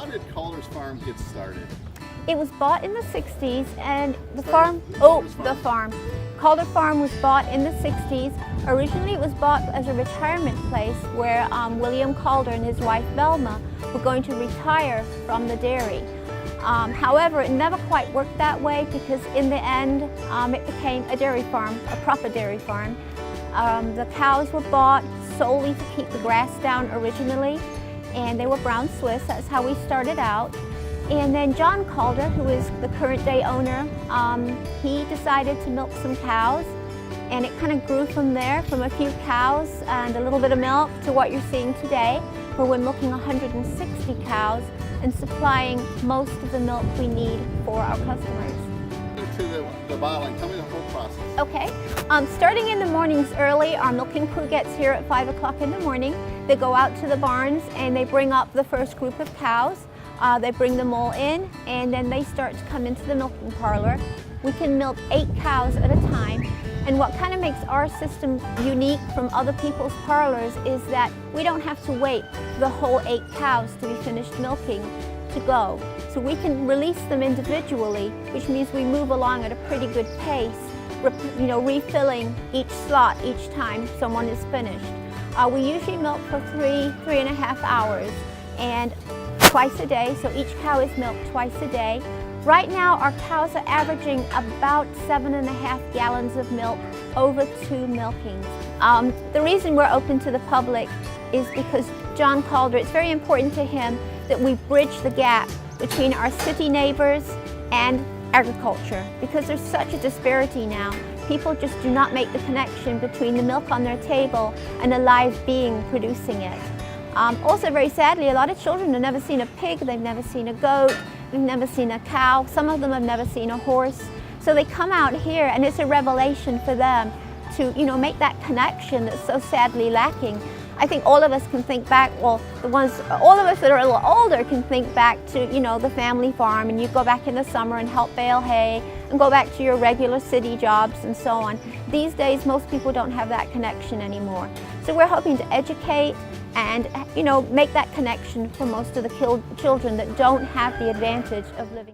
how did Calder's Farm get started? It was bought in the 60s, and the Sorry, farm. Calder Farm was bought in the 60s. Originally it was bought as a retirement place where William Calder and his wife Velma were going to retire from the dairy. However, it never quite worked that way because in the end it became a dairy farm, a proper dairy farm. The cows were bought solely to keep the grass down originally, and they were brown Swiss. That's how we started out. And then John Calder, who is the current day owner, he decided to milk some cows, and it kind of grew from there, from a few cows and a little bit of milk to what you're seeing today, where we're milking 160 cows and supplying most of the milk we need for our customers. To the bottling, tell me the whole process. Okay, starting in the mornings early, our milking crew gets here at 5 o'clock in the morning. They go out to the barns and they bring up the first group of cows. They bring them all in, and then they start to come into the milking parlor. We can milk 8 cows at a time, and what kind of makes our system unique from other people's parlors is that we don't have to wait for the whole 8 cows to be finished milking to go. So we can release them individually, which means we move along at a pretty good pace, refilling each slot each time someone is finished. We usually milk for 3.5 hours, and twice a day, so each cow is milked twice a day. Right now our cows are averaging about 7.5 gallons of milk over 2 milkings. The reason we're open to the public is because John Calder, it's very important to him that we bridge the gap between our city neighbors and agriculture, because there's such a disparity now. People just do not make the connection between the milk on their table and a live being producing it. Also, very sadly, a lot of children have never seen a pig, they've never seen a goat, they've never seen a cow, some of them have never seen a horse. So they come out here and it's a revelation for them to make that connection that's so sadly lacking. I think all of us can think back, well, all of us that are a little older can think back to, the family farm, and you go back in the summer and help bale hay and go back to your regular city jobs and so on. These days, most people don't have that connection anymore. So we're hoping to educate and, make that connection for most of the children that don't have the advantage of living.